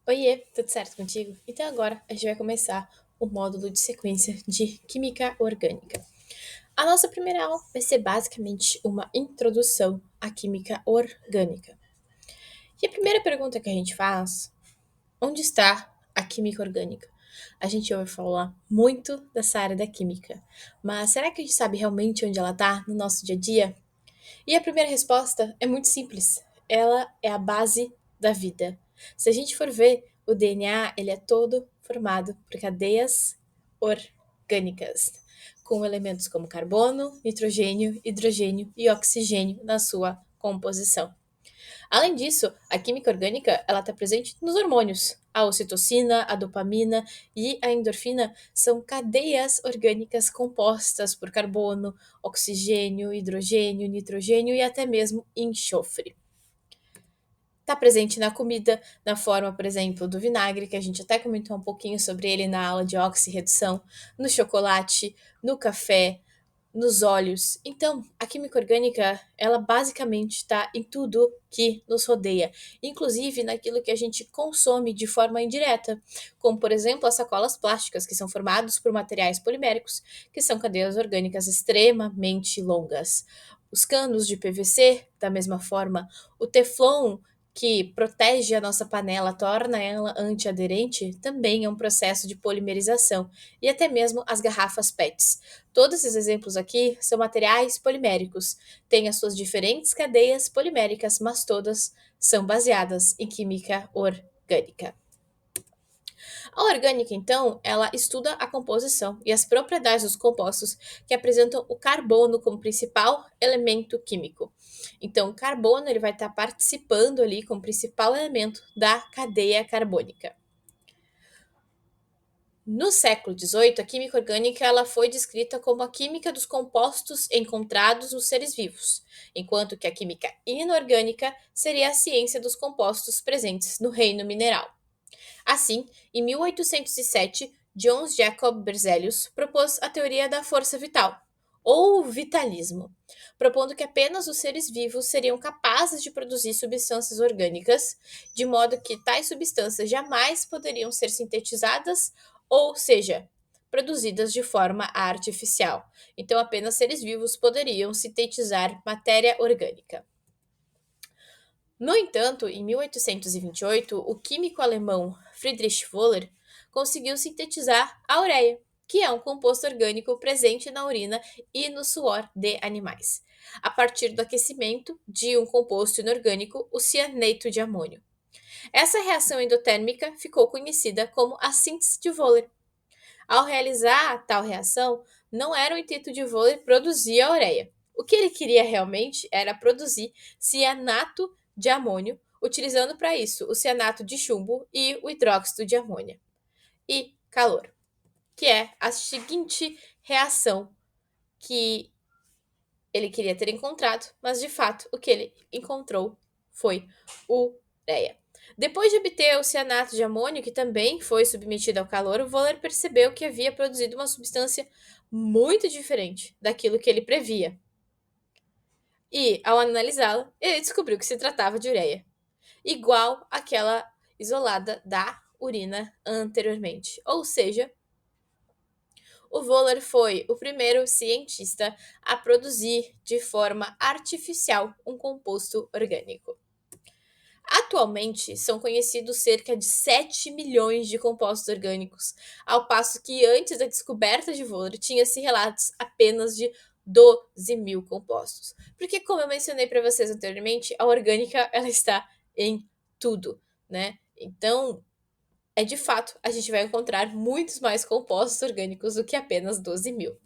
Oiê, tudo certo contigo? Então agora a gente vai começar o módulo de sequência de Química Orgânica. A nossa primeira aula vai ser basicamente uma introdução à química orgânica. E a primeira pergunta que a gente faz, onde está a química orgânica? A gente ouve falar muito dessa área da química, mas será que a gente sabe realmente onde ela está no nosso dia a dia? E a primeira resposta é muito simples. Ela é a base da vida. Se a gente for ver, o DNA ele é todo formado por cadeias orgânicas, com elementos como carbono, nitrogênio, hidrogênio e oxigênio na sua composição. Além disso, a química orgânica ela está presente nos hormônios. A ocitocina, a dopamina e a endorfina são cadeias orgânicas compostas por carbono, oxigênio, hidrogênio, nitrogênio e até mesmo enxofre. Está presente na comida, na forma, por exemplo, do vinagre, que a gente até comentou um pouquinho sobre ele na aula de oxirredução, no chocolate, no café, nos óleos. Então, a química orgânica, ela basicamente está em tudo que nos rodeia, inclusive naquilo que a gente consome de forma indireta, como, por exemplo, as sacolas plásticas, que são formadas por materiais poliméricos, que são cadeias orgânicas extremamente longas. Os canos de PVC, da mesma forma, o Teflon, que protege a nossa panela, torna ela antiaderente, também é um processo de polimerização, e até mesmo as garrafas PETs. Todos esses exemplos aqui são materiais poliméricos, têm as suas diferentes cadeias poliméricas, mas todas são baseadas em química orgânica. A orgânica, então, ela estuda a composição e as propriedades dos compostos que apresentam o carbono como principal elemento químico. Então, o carbono ele vai estar participando ali como principal elemento da cadeia carbônica. No século XVIII, a química orgânica ela foi descrita como a química dos compostos encontrados nos seres vivos, enquanto que a química inorgânica seria a ciência dos compostos presentes no reino mineral. Assim, em 1807, John Jacob Berzelius propôs a teoria da força vital, ou vitalismo, propondo que apenas os seres vivos seriam capazes de produzir substâncias orgânicas, de modo que tais substâncias jamais poderiam ser sintetizadas, ou seja, produzidas de forma artificial. Então, apenas seres vivos poderiam sintetizar matéria orgânica. No entanto, em 1828, o químico alemão Friedrich Wöhler conseguiu sintetizar a ureia, que é um composto orgânico presente na urina e no suor de animais, a partir do aquecimento de um composto inorgânico, o cianeto de amônio. Essa reação endotérmica ficou conhecida como a síntese de Wöhler. Ao realizar tal reação, não era o intuito de Wöhler produzir a ureia. O que ele queria realmente era produzir cianato de amônio, utilizando para isso o cianato de chumbo e o hidróxido de amônia. E calor, que é a seguinte reação que ele queria ter encontrado, mas de fato o que ele encontrou foi ureia. Depois de obter o cianato de amônio, que também foi submetido ao calor, o Wöhler percebeu que havia produzido uma substância muito diferente daquilo que ele previa. E, ao analisá-la, ele descobriu que se tratava de ureia, igual àquela isolada da urina anteriormente. Ou seja, o Wöhler foi o primeiro cientista a produzir de forma artificial um composto orgânico. Atualmente, são conhecidos cerca de 7 milhões de compostos orgânicos, ao passo que antes da descoberta de Wöhler tinha-se relatos apenas de 12 mil compostos. Porque, como eu mencionei para vocês anteriormente, a orgânica ela está em tudo, né? Então, de fato, a gente vai encontrar muitos mais compostos orgânicos do que apenas 12 mil.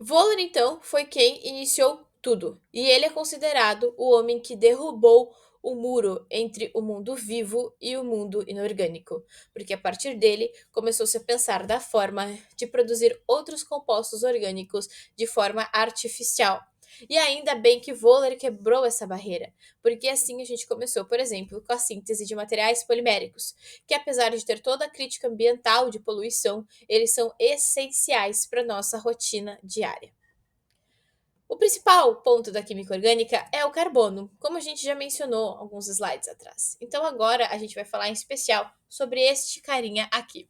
Wöhler, então, foi quem iniciou tudo, e ele é considerado o homem que derrubou o muro entre o mundo vivo e o mundo inorgânico, porque a partir dele começou-se a pensar da forma de produzir outros compostos orgânicos de forma artificial. E ainda bem que Wöhler quebrou essa barreira, porque assim a gente começou, por exemplo, com a síntese de materiais poliméricos, que apesar de ter toda a crítica ambiental de poluição, eles são essenciais para nossa rotina diária. O principal ponto da química orgânica é o carbono, como a gente já mencionou alguns slides atrás. Então agora a gente vai falar em especial sobre este carinha aqui.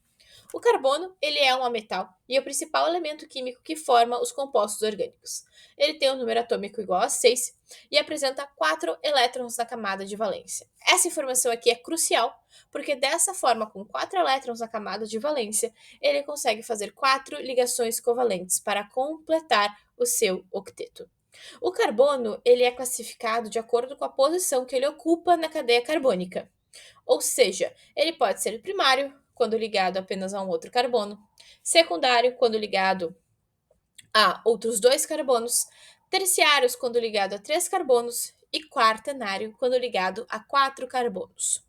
O carbono, ele é um metal e é o principal elemento químico que forma os compostos orgânicos. Ele tem um número atômico igual a 6 e apresenta 4 elétrons na camada de valência. Essa informação aqui é crucial, porque dessa forma, com 4 elétrons na camada de valência, ele consegue fazer 4 ligações covalentes para completar o seu octeto. O carbono, ele é classificado de acordo com a posição que ele ocupa na cadeia carbônica. Ou seja, ele pode ser primário, quando ligado apenas a um outro carbono, secundário, quando ligado a outros 2 carbonos, terciários, quando ligado a 3 carbonos, e quaternário, quando ligado a 4 carbonos.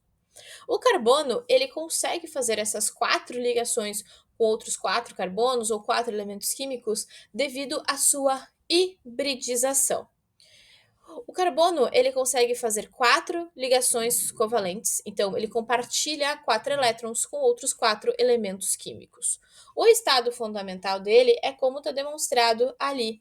O carbono, ele consegue fazer essas 4 ligações com outros 4 carbonos ou 4 elementos químicos devido à sua hibridização. O carbono, ele consegue fazer 4 ligações covalentes, então ele compartilha 4 elétrons com outros 4 elementos químicos. O estado fundamental dele é como está demonstrado ali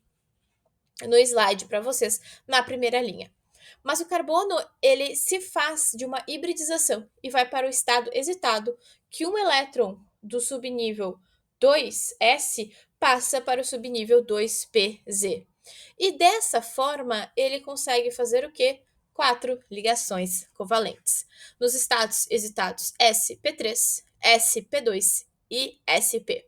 no slide para vocês, na primeira linha. Mas o carbono, ele se faz de uma hibridização e vai para o estado excitado, que um elétron do subnível 2s passa para o subnível 2pz. E dessa forma, ele consegue fazer o quê? 4 ligações covalentes. Nos estados excitados sp3, sp2 e sp.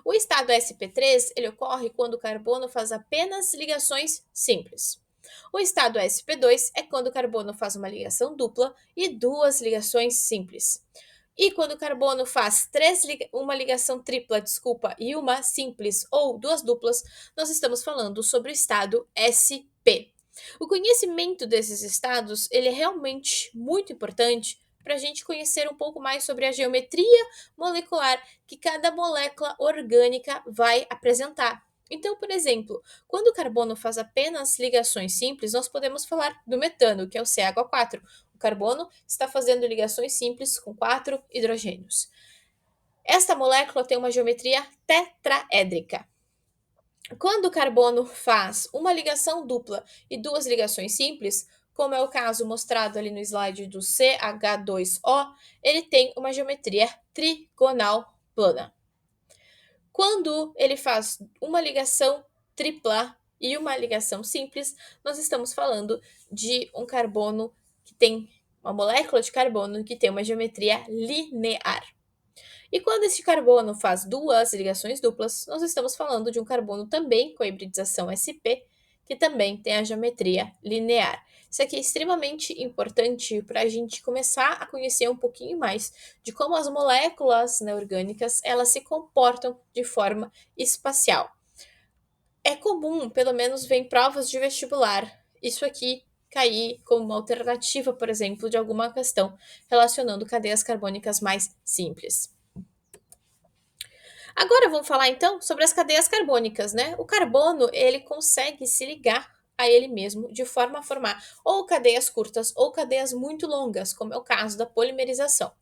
O estado sp3 ele ocorre quando o carbono faz apenas ligações simples. O estado sp2 é quando o carbono faz uma ligação dupla e 2 ligações simples. E quando o carbono faz uma ligação tripla, e uma simples ou 2 duplas, nós estamos falando sobre o estado sp. O conhecimento desses estados ele é realmente muito importante para a gente conhecer um pouco mais sobre a geometria molecular que cada molécula orgânica vai apresentar. Então, por exemplo, quando o carbono faz apenas ligações simples, nós podemos falar do metano, que é o CH4. O carbono está fazendo ligações simples com 4 hidrogênios. Esta molécula tem uma geometria tetraédrica. Quando o carbono faz uma ligação dupla e 2 ligações simples, como é o caso mostrado ali no slide do CH2O, ele tem uma geometria trigonal plana. Quando ele faz uma ligação tripla e uma ligação simples, nós estamos falando de um carbono que tem uma molécula de carbono que tem uma geometria linear. E quando esse carbono faz 2 ligações duplas, nós estamos falando de um carbono também com a hibridização sp, que também tem a geometria linear. Isso aqui é extremamente importante para a gente começar a conhecer um pouquinho mais de como as moléculas orgânicas elas se comportam de forma espacial. É comum, pelo menos ver em provas de vestibular, isso aqui cair como uma alternativa, por exemplo, de alguma questão relacionando cadeias carbônicas mais simples. Agora vamos falar então sobre as cadeias carbônicas, né? O carbono, ele consegue se ligar a ele mesmo de forma a formar ou cadeias curtas ou cadeias muito longas, como é o caso da polimerização.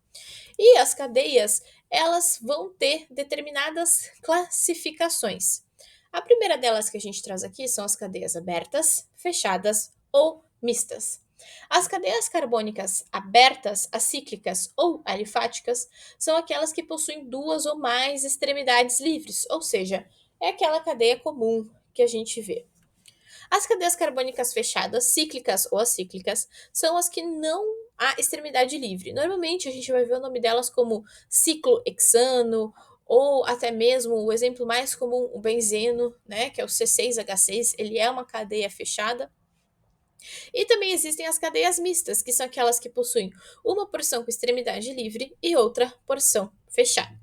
E as cadeias, elas vão ter determinadas classificações. A primeira delas que a gente traz aqui são as cadeias abertas, fechadas ou mistas. As cadeias carbônicas abertas, acíclicas ou alifáticas são aquelas que possuem 2 ou mais extremidades livres, ou seja, é aquela cadeia comum que a gente vê. As cadeias carbônicas fechadas, cíclicas ou acíclicas, são as que não há extremidade livre. Normalmente a gente vai ver o nome delas como ciclohexano ou até mesmo o exemplo mais comum, o benzeno, né, que é o C6H6, ele é uma cadeia fechada. E também existem as cadeias mistas, que são aquelas que possuem uma porção com extremidade livre e outra porção fechada.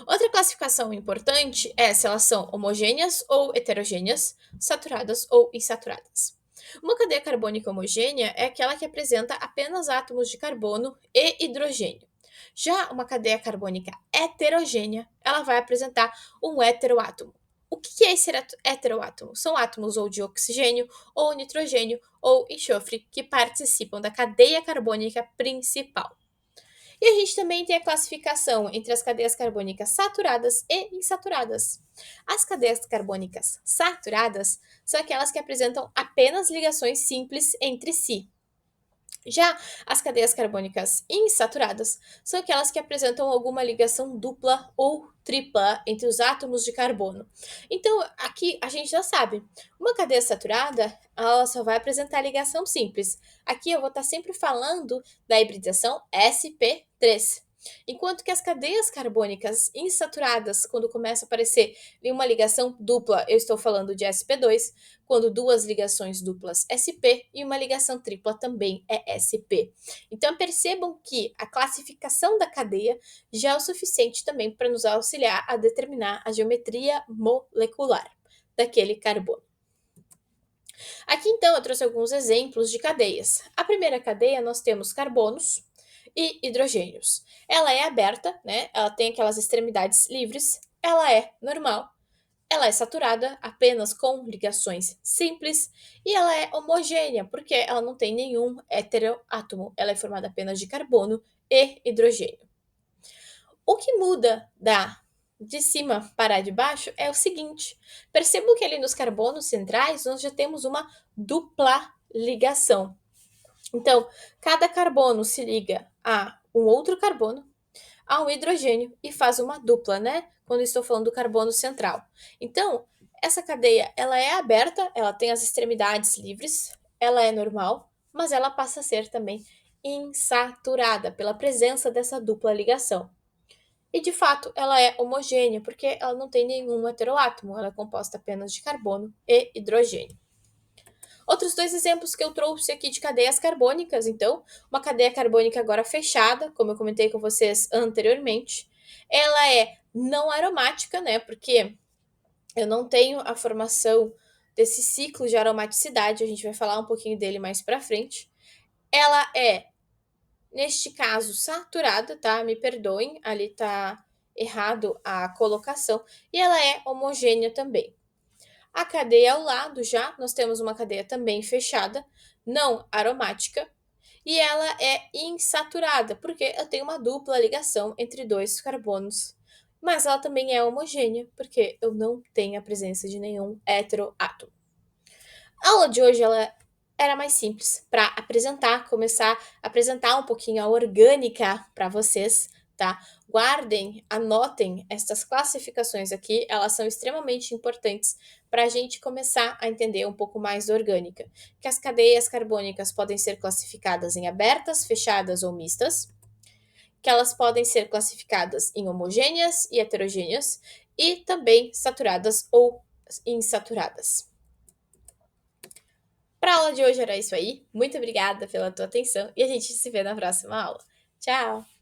Outra classificação importante é se elas são homogêneas ou heterogêneas, saturadas ou insaturadas. Uma cadeia carbônica homogênea é aquela que apresenta apenas átomos de carbono e hidrogênio. Já uma cadeia carbônica heterogênea, ela vai apresentar um heteroátomo. O que é esse heteroátomo? São átomos ou de oxigênio, ou nitrogênio, ou enxofre, que participam da cadeia carbônica principal. E a gente também tem a classificação entre as cadeias carbônicas saturadas e insaturadas. As cadeias carbônicas saturadas são aquelas que apresentam apenas ligações simples entre si. Já as cadeias carbônicas insaturadas são aquelas que apresentam alguma ligação dupla ou tripla entre os átomos de carbono. Então, aqui a gente já sabe, uma cadeia saturada, ela só vai apresentar ligação simples. Aqui eu vou estar sempre falando da hibridação sp3. Enquanto que as cadeias carbônicas insaturadas, quando começa a aparecer em uma ligação dupla, eu estou falando de sp2, quando duas ligações duplas SP e uma ligação tripla também é SP. Então percebam que a classificação da cadeia já é o suficiente também para nos auxiliar a determinar a geometria molecular daquele carbono. Aqui então eu trouxe alguns exemplos de cadeias. A primeira cadeia nós temos carbonos e hidrogênios. Ela é aberta, né? Ela tem aquelas extremidades livres, ela é normal, ela é saturada apenas com ligações simples e ela é homogênea, porque ela não tem nenhum heteroátomo. Ela é formada apenas de carbono e hidrogênio. O que muda de cima para de baixo é o seguinte: percebo que ali nos carbonos centrais nós já temos uma dupla ligação. Então, cada carbono se liga a um outro carbono, a um hidrogênio e faz uma dupla, né? Quando estou falando do carbono central. Então, essa cadeia, ela é aberta, ela tem as extremidades livres, ela é normal, mas ela passa a ser também insaturada pela presença dessa dupla ligação. E de fato, ela é homogênea, porque ela não tem nenhum heteroátomo, ela é composta apenas de carbono e hidrogênio. Outros dois exemplos que eu trouxe aqui de cadeias carbônicas, então, uma cadeia carbônica agora fechada, como eu comentei com vocês anteriormente, ela é não aromática, né? Porque eu não tenho a formação desse ciclo de aromaticidade, a gente vai falar um pouquinho dele mais para frente. Ela é, neste caso, saturada, tá? Me perdoem, ali tá errado a colocação, e ela é homogênea também. A cadeia ao lado já, nós temos uma cadeia também fechada, não aromática, e ela é insaturada, porque eu tenho uma dupla ligação entre dois carbonos. Mas ela também é homogênea, porque eu não tenho a presença de nenhum heteroátomo. A aula de hoje ela era mais simples para apresentar, começar a apresentar um pouquinho a orgânica para vocês, tá? Guardem, anotem estas classificações aqui, elas são extremamente importantes para a gente começar a entender um pouco mais da orgânica. Que as cadeias carbônicas podem ser classificadas em abertas, fechadas ou mistas, que elas podem ser classificadas em homogêneas e heterogêneas, e também saturadas ou insaturadas. Para a aula de hoje era isso aí. Muito obrigada pela tua atenção e a gente se vê na próxima aula. Tchau!